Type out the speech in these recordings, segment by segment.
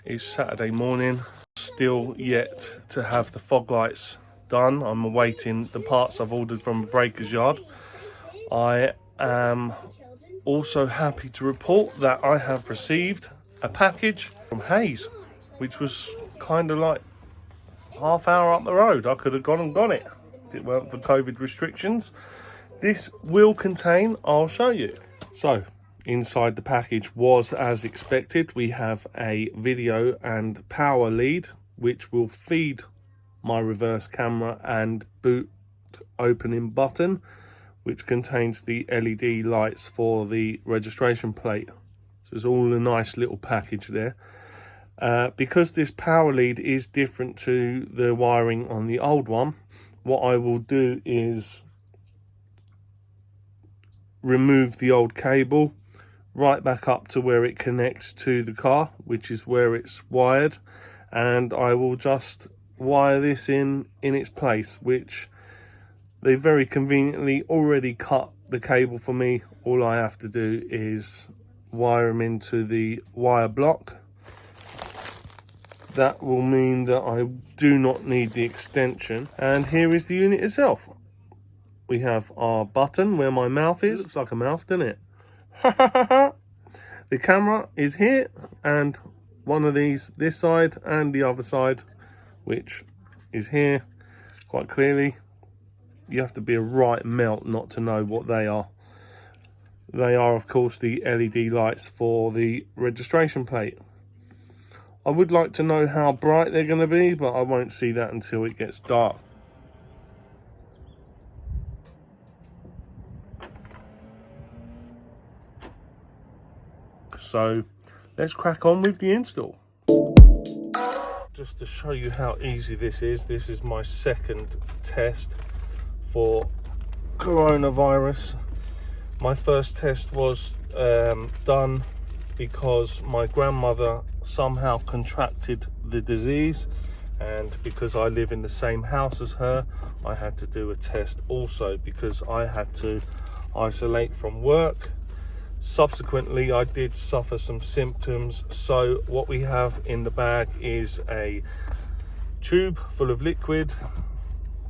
It's Saturday morning, still yet to have the fog lights done. I'm awaiting the parts I've ordered from a breaker's yard. I am also happy to report that I have received a package from Hayes, which was kind of like half hour up the road. I could have gone and got it if it weren't for COVID restrictions. This will contain, I'll show you. So inside the package was as expected. We have a video and power lead which will feed my reverse camera and boot opening button, which contains the LED lights for the registration plate. So it's all a nice little package there. Because this power lead is different to the wiring on the old one, what I will do is remove the old cable right back up to where it connects to the car, which is where it's wired, and I will just wire this in its place, which they very conveniently already cut the cable for me. All I have to do is wire them into the wire block. That will mean that I do not need the extension. And here is the unit itself. We have our button where my mouth is. It looks like a mouth, doesn't it? The camera is here, and one of these this side and the other side, which is here quite clearly. You have to be a right melt not to know what they are. They are, of course, the LED lights for the registration plate. I would like to know how bright they're going to be, but I won't see that until it gets dark. So let's crack on with the install. Just to show you how easy this is my second test for coronavirus. My first test was done because my grandmother somehow contracted the disease, and because I live in the same house as her, I had to do a test also because I had to isolate from work. Subsequently, I did suffer some symptoms, so what we have in the bag is a tube full of liquid,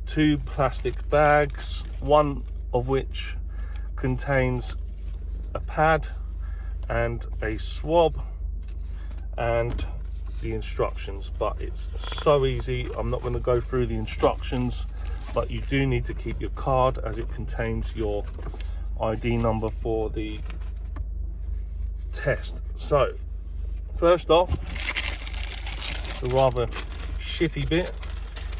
2 plastic bags, one of which contains a pad and a swab, and the instructions. But it's so easy, I'm not going to go through the instructions, but you do need to keep your card as it contains your ID number for the test. So first off, the rather shitty bit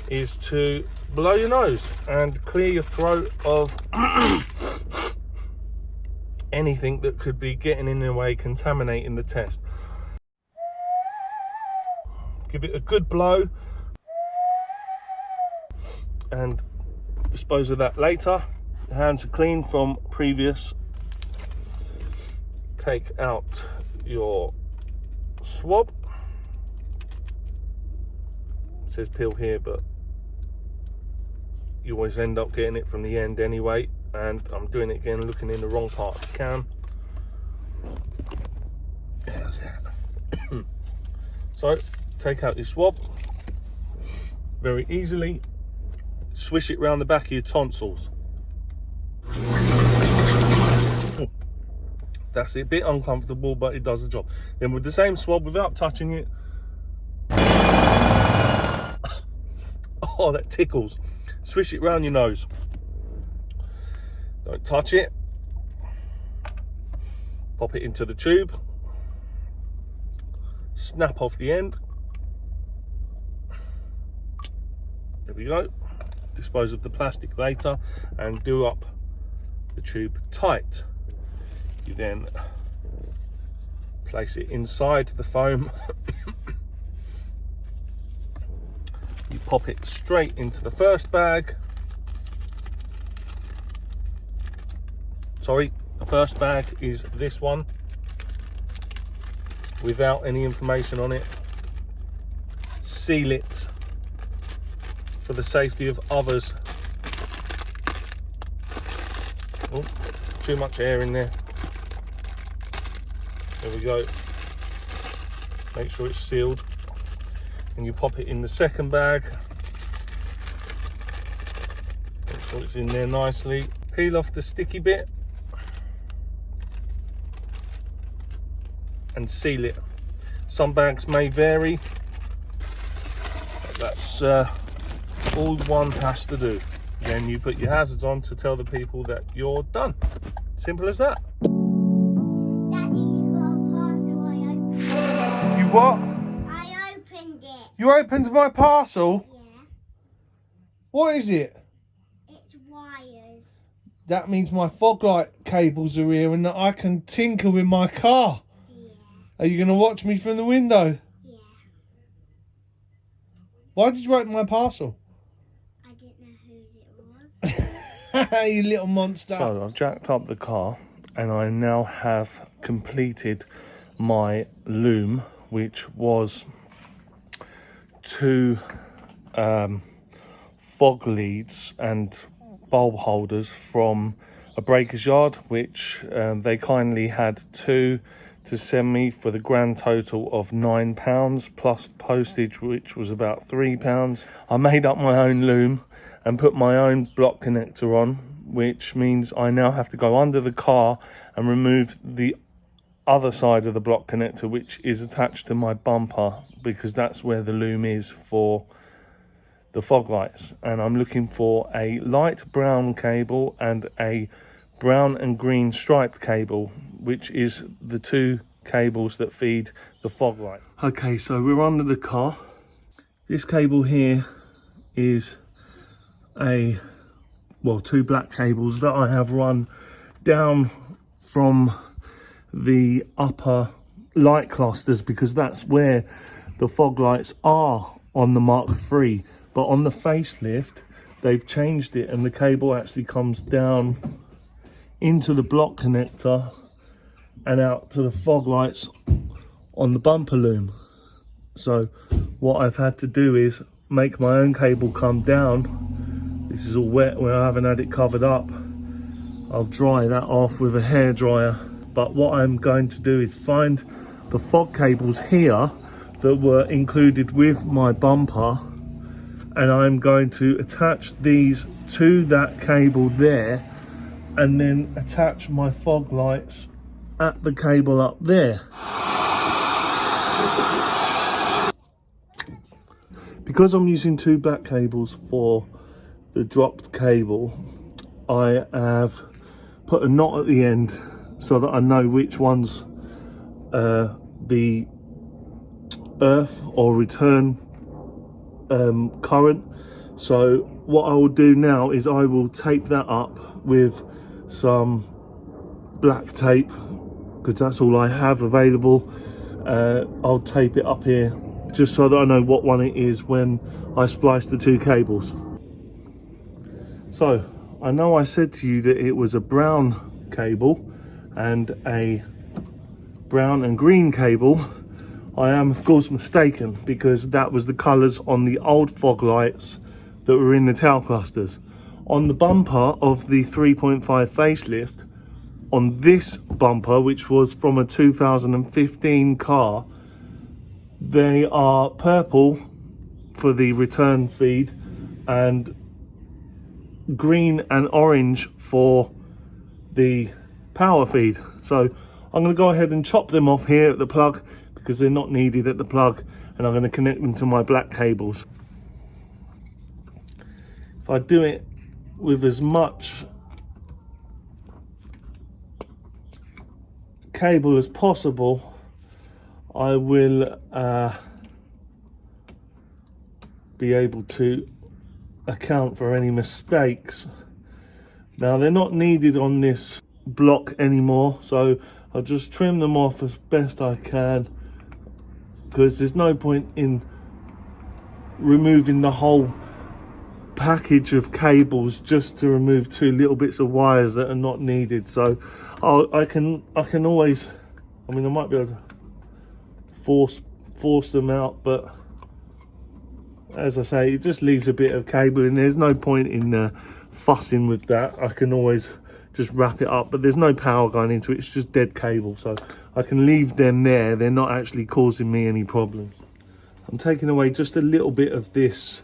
is to blow your nose and clear your throat of anything that could be getting in the way, contaminating the test. Give it a good blow and dispose of that later. The hands are clean from previous. Take out your swab. It says peel here, but you always end up getting it from the end anyway, and I'm doing it again looking in the wrong part of the can. How's that? So take out your swab very easily, swish it round the back of your tonsils. That's a bit uncomfortable, but it does the job. Then with the same swab, without touching it, oh, that tickles. Swish it round your nose. Don't touch it. Pop it into the tube. Snap off the end. There we go. Dispose of the plastic later and do up the tube tight. You then place it inside the foam. You pop it straight into the first bag. Sorry, the first bag is this one without any information on it. Seal it for the safety of others. Oh, too much air in there. There we go. make sure it's sealed, and you pop it in the second bag. Make sure it's in there nicely. Peel off the sticky bit and seal it. Some bags may vary, but that's all one has to do. Then you put your hazards on to tell the people that you're done. Simple as that. Daddy, you got a parcel I opened. You what? I opened it. You opened my parcel? Yeah. What is it? It's wires. That means my fog light cables are here and that I can tinker with my car. Yeah. Are you going to watch me from the window? Yeah. Why did you open my parcel? I didn't know whose it was. You little monster. So I've jacked up the car and I now have completed my loom, which was 2 fog leads and bulb holders from a breaker's yard, which they kindly had 2 to send me for the grand total of £9 plus postage, which was about £3. I made up my own loom and put my own block connector on, which means I now have to go under the car and remove the other side of the block connector, which is attached to my bumper, because that's where the loom is for the fog lights. And I'm looking for a light brown cable and a brown and green striped cable, which is the 2 cables that feed the fog light. Okay, so we're under the car. This cable here is 2 black cables that I have run down from the upper light clusters, because that's where the fog lights are on the Mark III. But on the facelift, they've changed it and the cable actually comes down into the block connector and out to the fog lights on the bumper loom. So what I've had to do is make my own cable come down. This is all wet where I haven't had it covered up. I'll dry that off with a hairdryer. But what I'm going to do is find the fog cables here that were included with my bumper, and I'm going to attach these to that cable there and then attach my fog lights at the cable up there. Because I'm using 2 back cables for the dropped cable, I have put a knot at the end so that I know which one's the earth or return current. So what I will do now is I will tape that up with some black tape, because that's all I have available. I'll tape it up here just so that I know what one it is when I splice the 2 cables. So I know I said to you that it was a brown cable and a brown and green cable. I am of course mistaken, because that was the colours on the old fog lights that were in the tail clusters. On the bumper of the 3.5 facelift, on this bumper, which was from a 2015 car, they are purple for the return feed and green and orange for the power feed. So I'm going to go ahead and chop them off here at the plug, because they're not needed at the plug, and I'm going to connect them to my black cables. If I do it with as much cable as possible, I will be able to account for any mistakes. Now they're not needed on this block anymore, so I'll just trim them off as best I can, because there's no point in removing the whole package of cables just to remove 2 little bits of wires that are not needed. So I can always, I mean, I might be able to force them out, but as I say, it just leaves a bit of cable, and there's no point in fussing with that, I can always just wrap it up, but there's no power going into it, it's just dead cable, so I can leave them there. They're not actually causing me any problems. I'm taking away just a little bit of this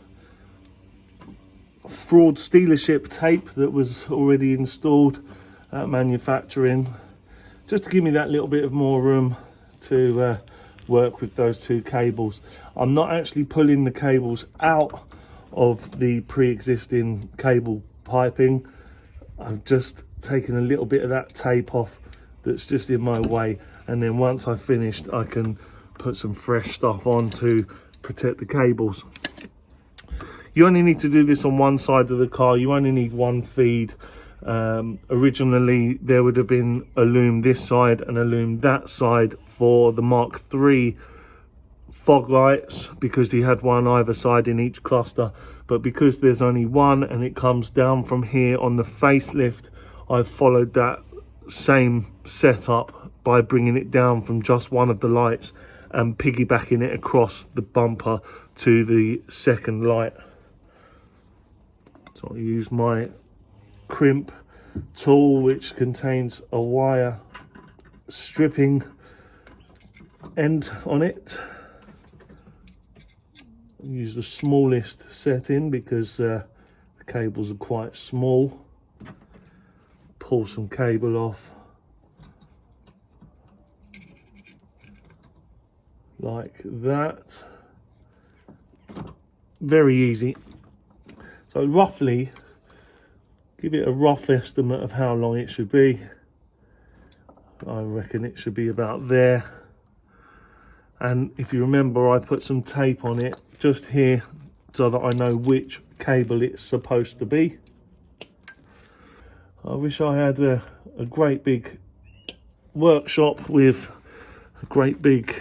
fraud dealership tape that was already installed at manufacturing, just to give me that little bit of more room to work with those two cables. I'm not actually pulling the cables out of the pre-existing cable piping. I've just taken a little bit of that tape off that's just in my way, and then once I've finished I can put some fresh stuff on to protect the cables. You only need to do this on one side of the car. You only need one feed. Originally there would have been a loom this side and a loom that side for the Mark III fog lights, because he had one either side in each cluster, but because there's only one and it comes down from here on the facelift, I've followed that same setup by bringing it down from just one of the lights and piggybacking it across the bumper to the second light. So I use my crimp tool, which contains a wire stripping end on it. Use the smallest setting because the cables are quite small. Pull some cable off like that. Very easy. So roughly, give it a rough estimate of how long it should be. I reckon it should be about there. And if you remember, I put some tape on it just here so that I know which cable it's supposed to be. I wish I had a great big workshop with a great big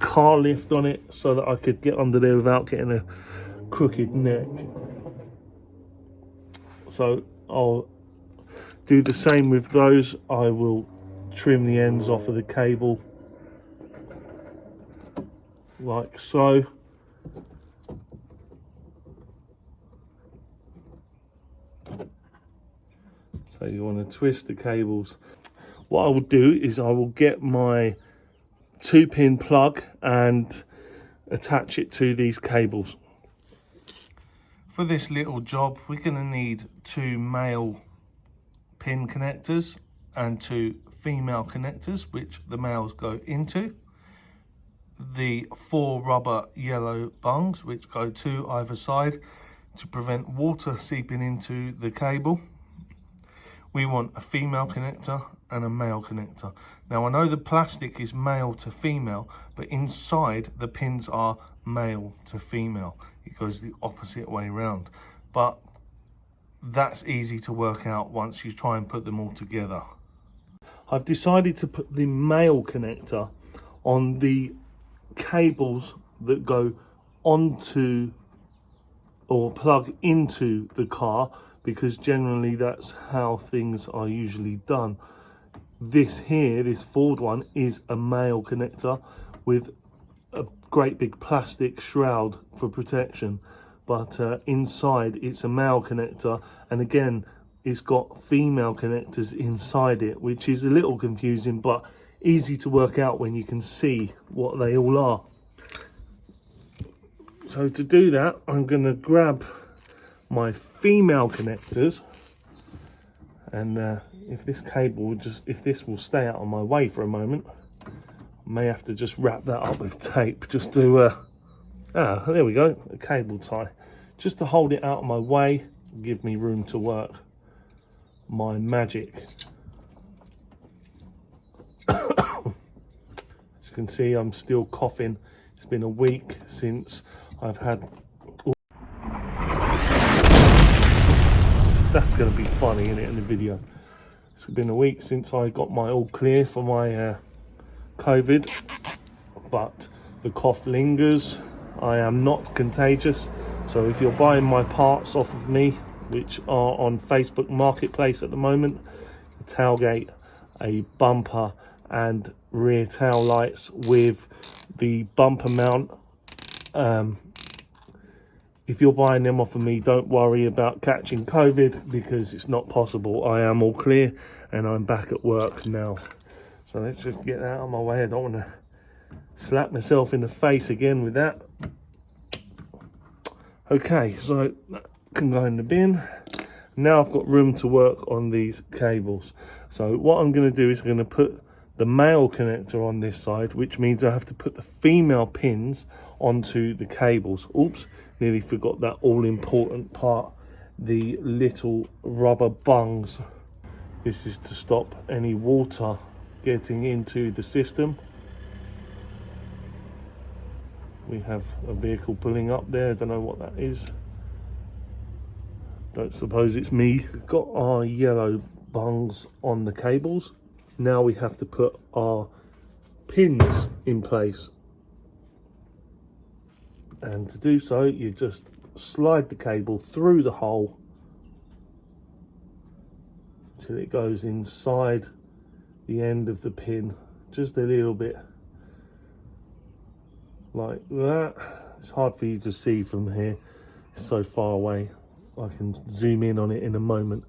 car lift on it so that I could get under there without getting a crooked neck. So I'll do the same with those. I will trim the ends off of the cable like so. So you want to twist the cables. What I will do is I will get my 2-pin plug and attach it to these cables. For this little job, we're going to need 2 male pin connectors and 2 female connectors, which the males go into. The 4 rubber yellow bungs, which go to either side to prevent water seeping into the cable. We want a female connector and a male connector. Now I know the plastic is male to female, but inside the pins are male to female. It goes the opposite way around. But that's easy to work out once you try and put them all together. I've decided to put the male connector on the cables that go onto or plug into the car, because generally that's how things are usually done. This here, this Ford one, is a male connector with a great big plastic shroud for protection, but inside it's a male connector, and again it's got female connectors inside it, which is a little confusing but easy to work out when you can see what they all are. So to do that, I'm going to grab my female connectors, and if this cable if this will stay out of my way for a moment, I may have to just wrap that up with tape just to there we go, a cable tie, just to hold it out of my way, give me room to work my magic. As you can see, I'm still coughing. It's been a week since I've had. That's going to be funny, isn't it, in the video? It's been a week since I got my all clear for my COVID, but the cough lingers. I am not contagious, so if you're buying my parts off of me, which are on Facebook Marketplace at the moment, a tailgate, a bumper and rear tail lights with the bumper mount If you're buying them off of me, don't worry about catching COVID because it's not possible. I am all clear and I'm back at work now. So let's just get that out of my way. I don't want to slap myself in the face again with that. Okay, so that can go in the bin. Now I've got room to work on these cables. So what I'm going to do is I'm going to put the male connector on this side, which means I have to put the female pins onto the cables. Oops, nearly forgot that all important part, the little rubber bungs. This is to stop any water getting into the system. We have a vehicle pulling up there, don't know what that is. Don't suppose it's me. We've got our yellow bungs on the cables. Now we have to put our pins in place. And to do so, you just slide the cable through the hole till it goes inside the end of the pin, just a little bit like that. It's hard for you to see from here, it's so far away. I can zoom in on it in a moment.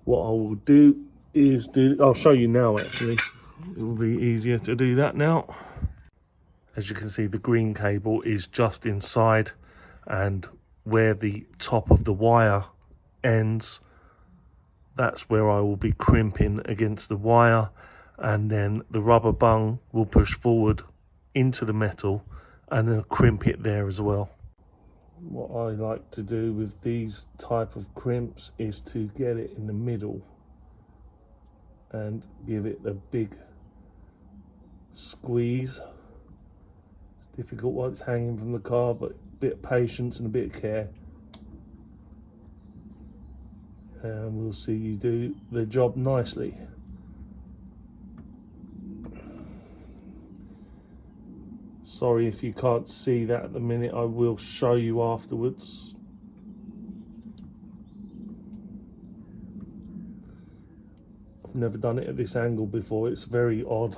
What I will do is I'll show you now actually. It will be easier to do that now. As you can see, the green cable is just inside, and where the top of the wire ends, that's where I will be crimping against the wire, and then the rubber bung will push forward into the metal and then crimp it there as well. What I like to do with these type of crimps is to get it in the middle and give it a big squeeze. It's difficult while it's hanging from the car, but a bit of patience and a bit of care, and we'll see you do the job nicely. Sorry if you can't see that at the minute, I will show you afterwards. I've never done it at this angle before, it's very odd.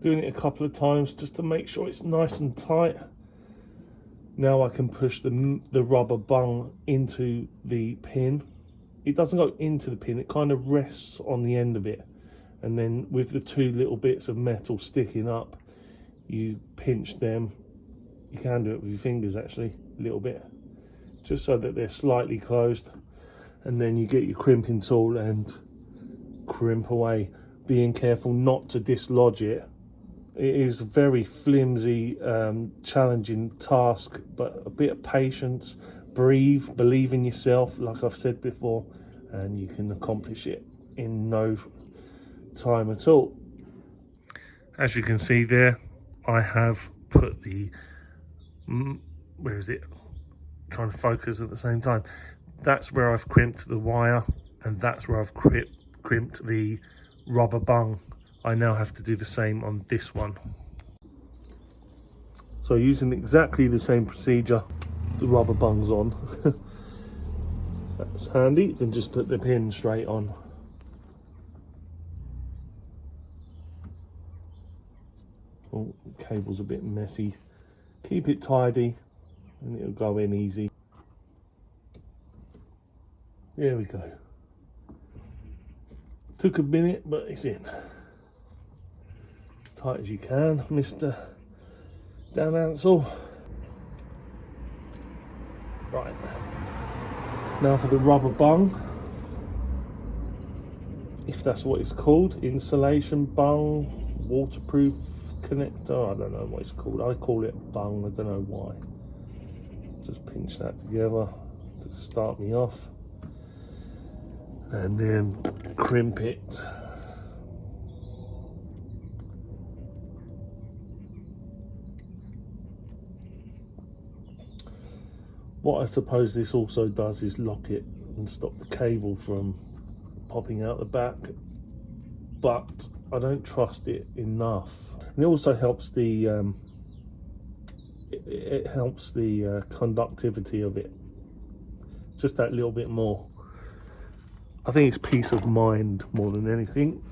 Doing it a couple of times just to make sure it's nice and tight. Now I can push the rubber bung into the pin. It doesn't go into the pin, it kind of rests on the end of it. And then with the two little bits of metal sticking up, you pinch them. You can do it with your fingers actually, a little bit. Just so that they're slightly closed. And then you get your crimping tool and crimp away. Being careful not to dislodge it. It is a very flimsy, challenging task, but a bit of patience, breathe, believe in yourself, like I've said before, and you can accomplish it in no time at all. As you can see there, I have put the, where is it? Trying to focus at the same time. That's where I've crimped the wire, and that's where I've crimped the rubber bung. I now have to do the same on this one. So using exactly the same procedure, the rubber bung's on. That's handy, you can just put the pin straight on. Oh, the cable's a bit messy. Keep it tidy and it'll go in easy. There we go. Took a minute, but it's in. Tight as you can, Mr. Dan Ansell. Right, now for the rubber bung, if that's what it's called, insulation bung, waterproof connector, I don't know what it's called. I call it bung, I don't know why. Just pinch that together to start me off, and then crimp it. What I suppose this also does is lock it and stop the cable from popping out the back, but I don't trust it enough. And it also helps the, it helps the conductivity of it just that little bit more. I think it's peace of mind more than anything.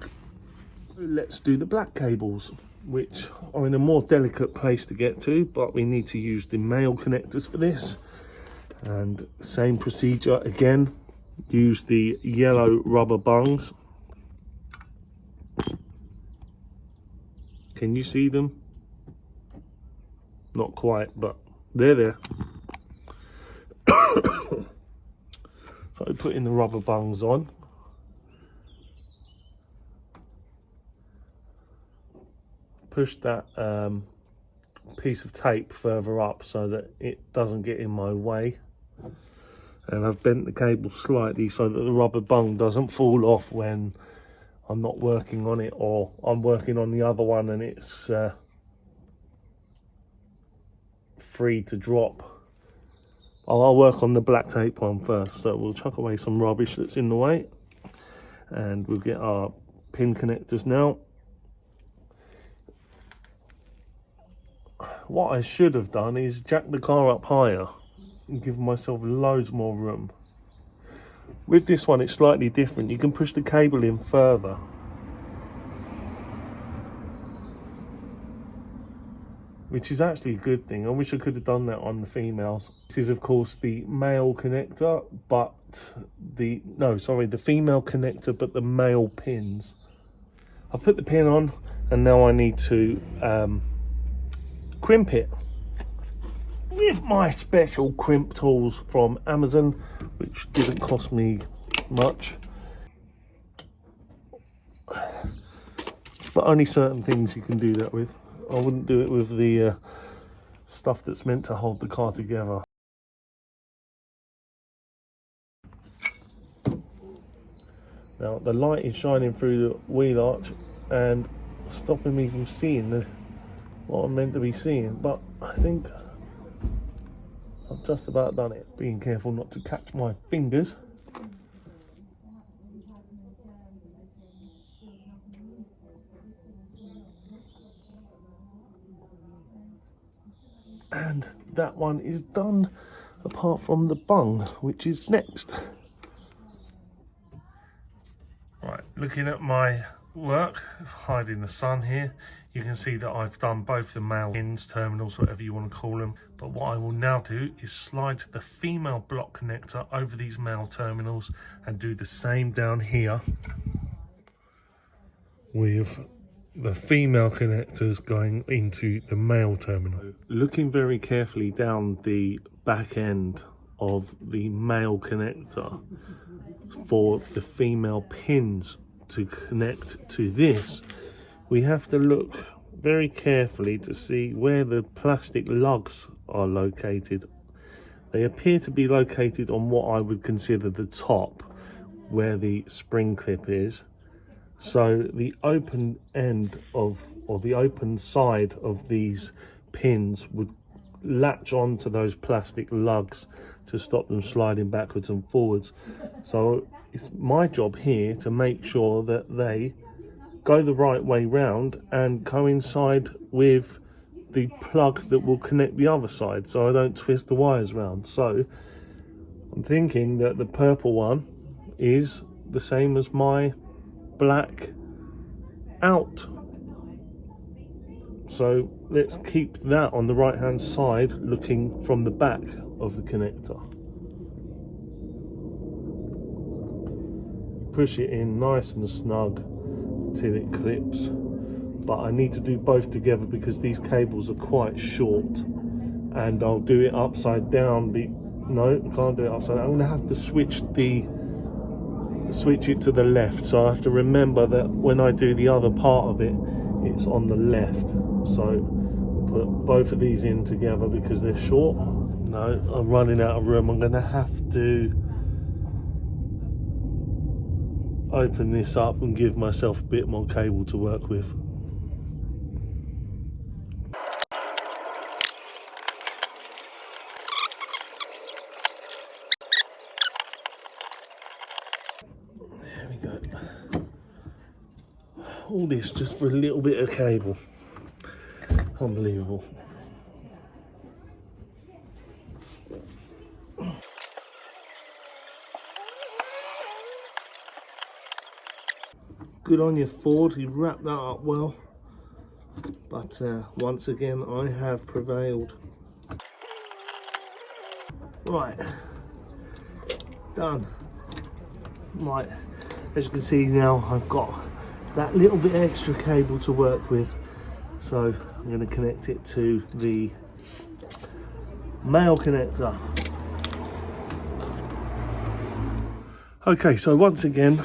Let's do the black cables, which are in a more delicate place to get to, but we need to use the male connectors for this. And same procedure again, use the yellow rubber bungs. Can you see them? Not quite, but they're there. So putting the rubber bungs on. Push that piece of tape further up so that it doesn't get in my way. And I've bent the cable slightly so that the rubber bung doesn't fall off when I'm not working on it, or I'm working on the other one and it's free to drop. I'll work on the black tape one first, so we'll chuck away some rubbish that's in the way and we'll get our pin connectors now. What I should have done is jack the car up higher and give myself loads more room. With this one it's slightly different. You can push the cable in further. Which is actually a good thing. I wish I could have done that on the females. This is of course the male connector, but the female connector, but the male pins. I've put the pin on and now I need to crimp it with my special crimp tools from Amazon, which didn't cost me much, but only certain things you can do that with. I wouldn't do it with the stuff that's meant to hold the car together. Now the light is shining through the wheel arch and stopping me from seeing what I'm meant to be seeing, but I think I've just about done it. Being careful not to catch my fingers. And that one is done, apart from the bung, which is next. Right, looking at my work, hiding the sun here, you can see that I've done both the male pins, terminals, whatever you want to call them. But what I will now do is slide the female block connector over these male terminals and do the same down here with the female connectors going into the male terminal. Looking very carefully down the back end of the male connector for the female pins to connect to this, we have to look very carefully to see where the plastic lugs are located. They appear to be located on what I would consider the top, where the spring clip is. So the open end of, or the open side of these pins would latch onto those plastic lugs to stop them sliding backwards and forwards. So it's my job here to make sure that they go the right way round and coincide with the plug that will connect the other side, so I don't twist the wires round. So I'm thinking that the purple one is the same as my black out. So let's keep that on the right hand side looking from the back of the connector. Push it in nice and snug till it clips, but I need to do both together because these cables are quite short, and I'll do it upside down. No, I can't do it upside down. I'm gonna have to switch it to the left, so I have to remember that when I do the other part of it, it's on the left. So we'll put both of these in together because they're short. No, I'm running out of room. I'm gonna have to open this up and give myself a bit more cable to work with. There we go. All this just for a little bit of cable. Unbelievable. Good on you, Ford, you wrapped that up well. But once again, I have prevailed. Right, done. Right, as you can see now, I've got that little bit extra cable to work with. So I'm going to connect it to the male connector. Okay, so once again,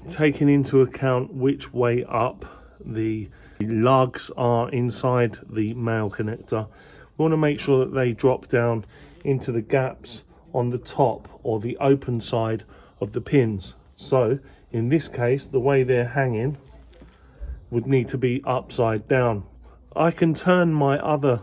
taking into account which way up the lugs are inside the male connector, we want to make sure that they drop down into the gaps on the top or the open side of the pins. So in this case, the way they're hanging would need to be upside down. I can turn my other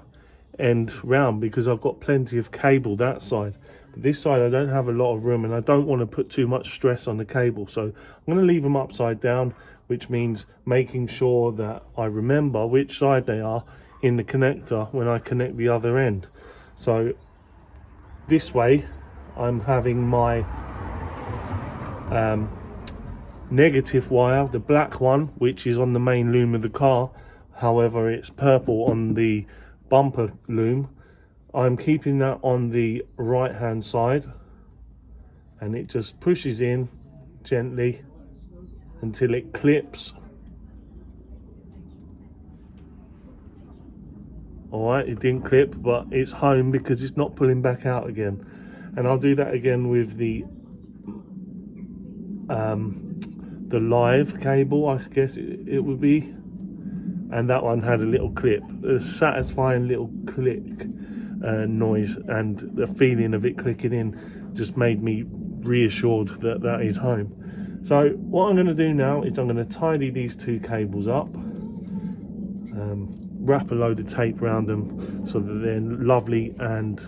end round because I've got plenty of cable that side. But this side I don't have a lot of room, and I don't want to put too much stress on the cable, so I'm going to leave them upside down, which means making sure that I remember which side they are in the connector when I connect the other end. So this way I'm having my negative wire, the black one, which is on the main loom of the car. However, it's purple on the bumper loom. I'm keeping that on the right hand side, and it just pushes in gently until it clips. Alright, it didn't clip, but it's home because it's not pulling back out again. And I'll do that again with the live cable, I guess it would be. And that one had a little clip, a satisfying little click noise, and the feeling of it clicking in just made me reassured that that is home. So what I'm going to do now is I'm going to tidy these two cables up, wrap a load of tape around them so that they're lovely and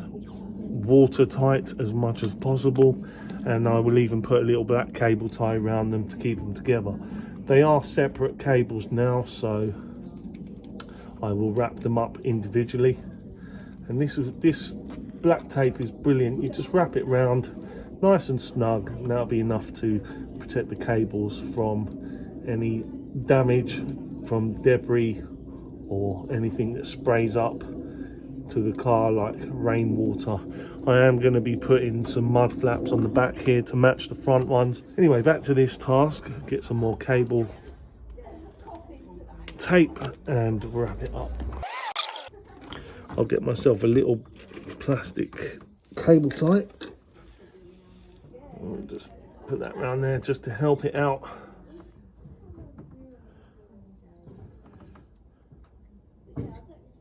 watertight as much as possible, and I will even put a little black cable tie around them to keep them together. They are separate cables now, so I will wrap them up individually. And this black tape is brilliant. You just wrap it round nice and snug, and that'll be enough to protect the cables from any damage from debris or anything that sprays up to the car like rainwater. I am going to be putting some mud flaps on the back here to match the front ones. Anyway, back to this task. Get some more cable, tape, and wrap it up. I'll get myself a little plastic cable tie. I'll just put that around there just to help it out.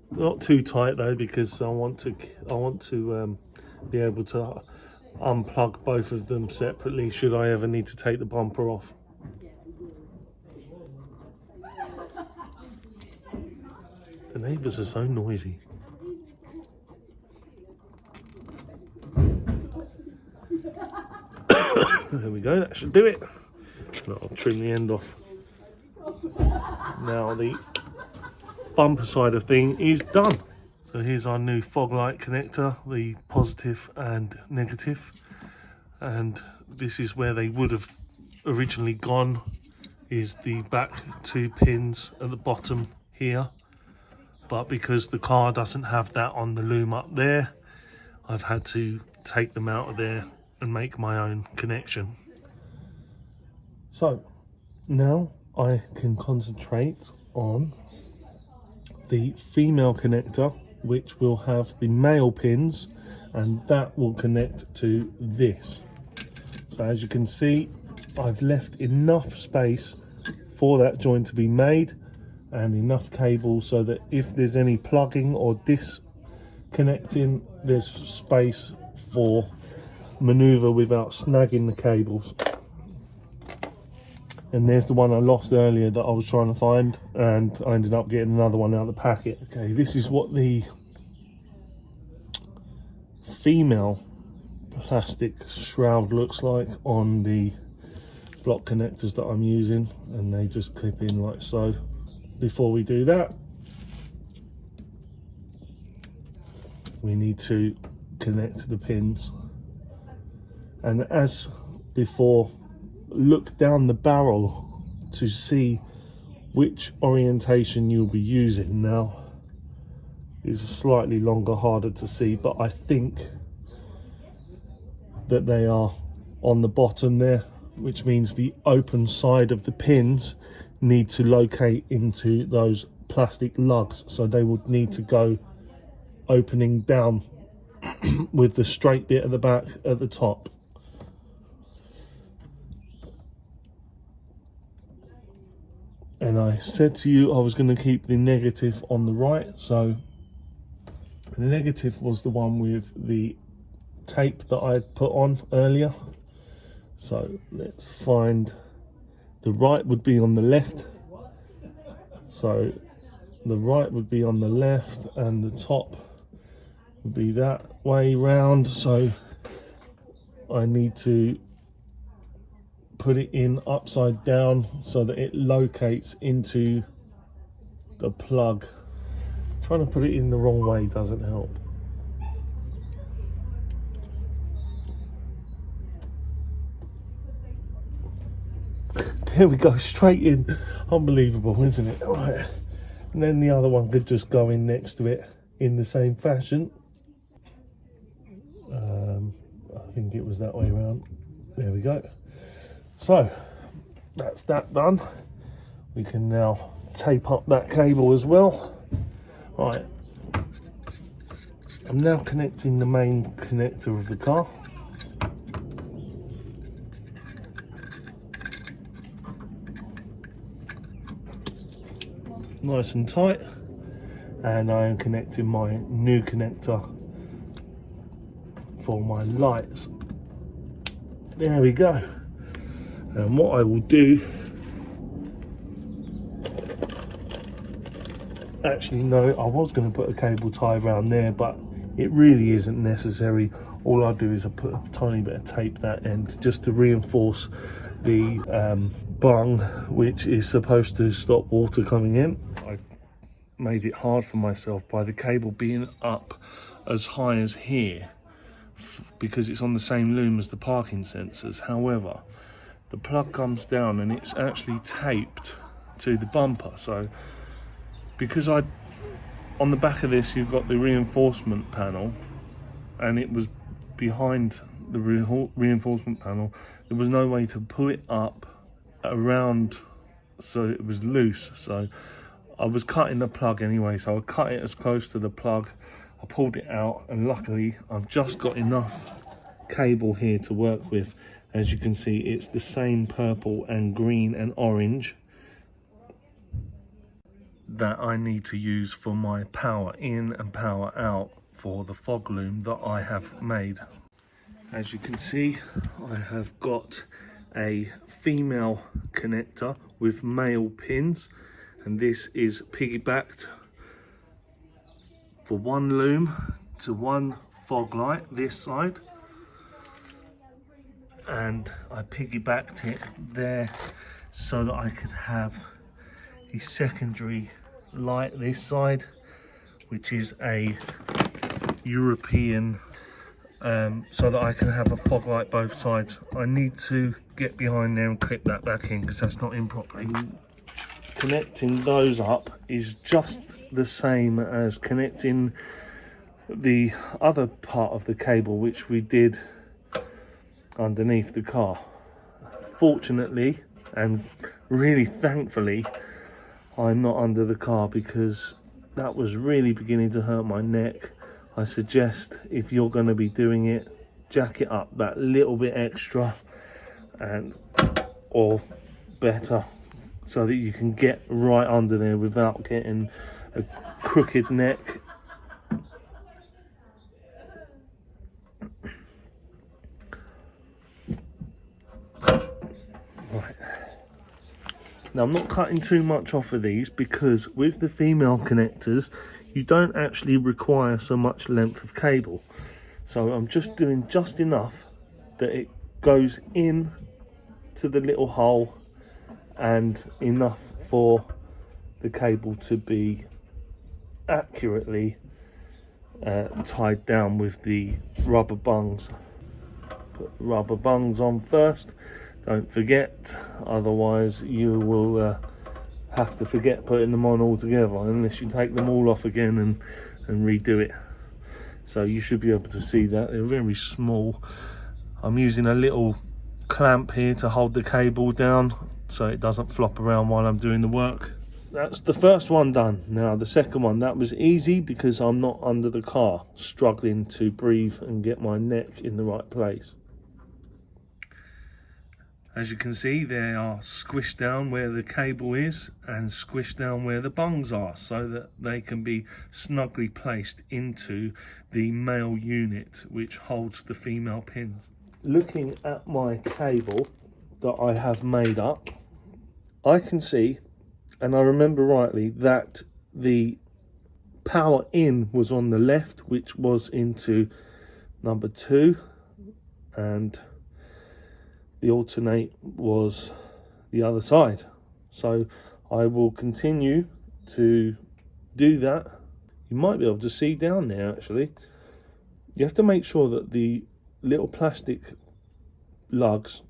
Not too tight though, because I want to be able to unplug both of them separately should I ever need to take the bumper off. The neighbours are so noisy. There we go, that should do it. I'll trim the end off. Now the bumper side of thing is done. So here's our new fog light connector, the positive and negative. And this is where they would have originally gone, is the back two pins at the bottom here. But because the car doesn't have that on the loom up there, I've had to take them out of there and make my own connection. So now I can concentrate on the female connector, which will have the male pins, and that will connect to this. So as you can see, I've left enough space for that joint to be made and enough cable so that if there's any plugging or disconnecting, there's space for maneuver without snagging the cables. And there's the one I lost earlier that I was trying to find, and I ended up getting another one out of the packet. Okay, this is what the female plastic shroud looks like on the block connectors that I'm using, and they just clip in like so. Before we do that, we need to connect the pins, and as before, look down the barrel to see which orientation you'll be using. Now is slightly longer, harder to see, but I think that they are on the bottom there, which means the open side of the pins need to locate into those plastic lugs, so they would need to go opening down with the straight bit at the back at the top. And I said to you I was going to keep the negative on the right, so the negative was the one with the tape that I had put on earlier. So let's find, the right would be on the left, so the right would be on the left and the top would be that way round. So I need to put it in upside down so that it locates into the plug. Trying to put it in the wrong way doesn't help. There we go, straight in. Unbelievable, isn't it? Right. And then the other one could just go in next to it in the same fashion. I think it was that way around. There we go. So that's that done. We can now tape up that cable as well. Right. I'm now connecting the main connector of the car. Nice and tight, and I am connecting my new connector for my lights. There we go. And what I will do, actually no, I was going to put a cable tie around there, but it really isn't necessary. All I do is I put a tiny bit of tape that end just to reinforce the bung, which is supposed to stop water coming in. I made it hard for myself by the cable being up as high as here, because it's on the same loom as the parking sensors. However, the plug comes down and it's actually taped to the bumper. So because on the back of this you've got the reinforcement panel, and it was behind the reinforcement panel, there was no way to pull it up around, so it was loose. So I was cutting the plug anyway, so I cut it as close to the plug. I pulled it out, and luckily I've just got enough cable here to work with. As you can see, it's the same purple and green and orange that I need to use for my power in and power out for the fog loom that I have made. As you can see, I have got a female connector with male pins, and this is piggybacked for one loom to one fog light this side, and I piggybacked it there so that I could have a secondary light this side, which is a European, so that I can have a fog light both sides. I need to get behind there and clip that back in because that's not in properly. Connecting those up is just the same as connecting the other part of the cable, which we did underneath the car. Fortunately, and really thankfully, I'm not under the car, because that was really beginning to hurt my neck. I suggest, if you're going to be doing it, jack it up that little bit extra, and or better, so that you can get right under there without getting a crooked neck. Right. Now I'm not cutting too much off of these, because with the female connectors you don't actually require so much length of cable. So I'm just doing just enough that it goes in to the little hole, and enough for the cable to be accurately tied down with the rubber bungs. Put rubber bungs on first. Don't forget, otherwise you will have to forget putting them on altogether unless you take them all off again and redo it. So you should be able to see that. They're very small. I'm using a little clamp here to hold the cable down so it doesn't flop around while I'm doing the work. That's the first one done. Now the second one, that was easy because I'm not under the car struggling to breathe and get my neck in the right place. As you can see, they are squished down where the cable is and squished down where the bungs are so that they can be snugly placed into the male unit which holds the female pins. Looking at my cable that I have made up, I can see, and I remember rightly, that the power in was on the left, which was into number 2, and the alternate was the other side. So I will continue to do that. You might be able to see down there actually. You have to make sure that the little plastic lugs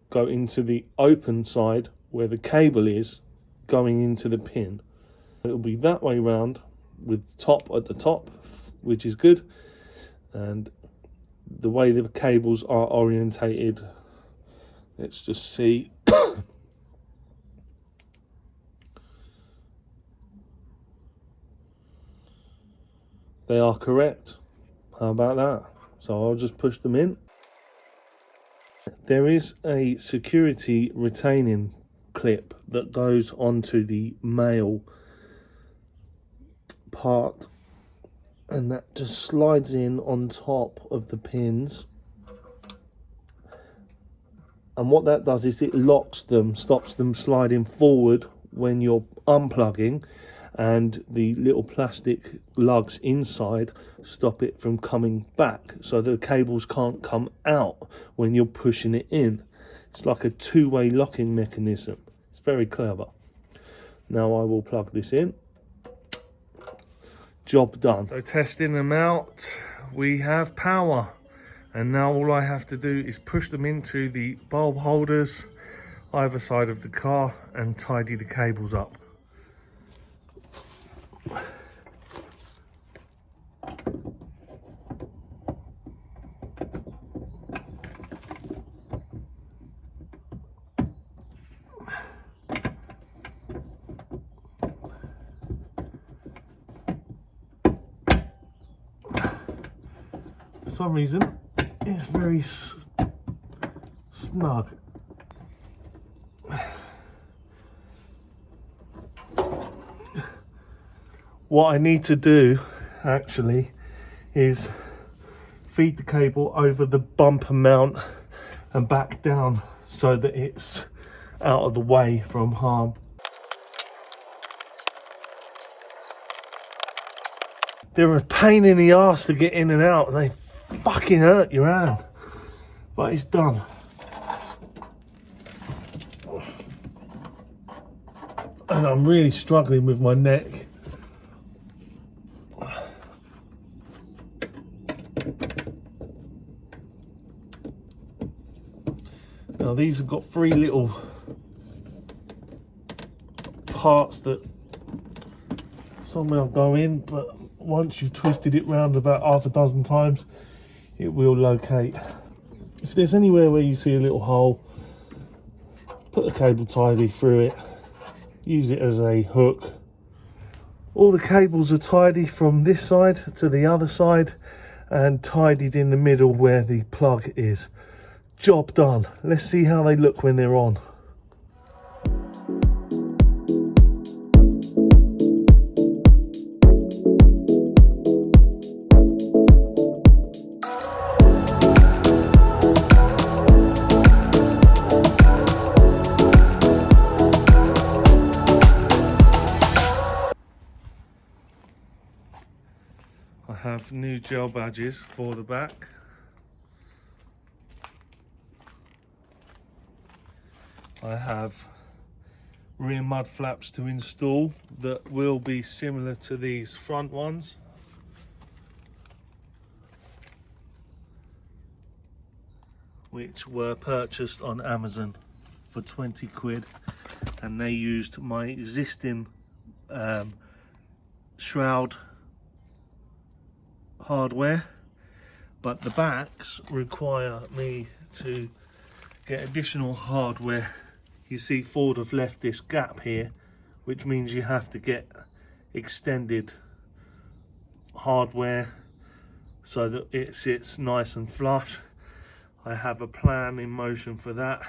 go into the open side where the cable is going into the pin. It'll be that way round with top at the top, which is good, and the way the cables are orientated, let's just see. They are correct. How about that? So I'll just push them in. There is a security retaining clip that goes onto the male part, and that just slides in on top of the pins. And what that does is it locks them, stops them sliding forward when you're unplugging, and the little plastic lugs inside stop it from coming back, so the cables can't come out when you're pushing it in. It's like a two-way locking mechanism. It's very clever. Now I will plug this in. Job done. So testing them out, we have power. And now all I have to do is push them into the bulb holders either side of the car and tidy the cables up. For some reason, it's very snug. What I need to do actually is feed the cable over the bumper mount and back down so that it's out of the way from harm. They're a pain in the arse to get in and out, and they fucking hurt your hand, but it's done. And I'm really struggling with my neck. Now these have got 3 little parts that somehow go in, but once you've twisted it round about half a dozen times, it will locate. If there's anywhere where you see a little hole, put a cable tidy through it, use it as a hook. All the cables are tidy from this side to the other side and tidied in the middle where the plug is. Job done. Let's see how they look when they're on. I have new gel badges for the back. I have rear mud flaps to install that will be similar to these front ones. which were purchased on Amazon for 20 quid, and they used my existing shroud hardware, but the backs require me to get additional hardware. You see Ford have left this gap here, which means you have to get extended hardware so that it sits nice and flush. I have a plan in motion for that.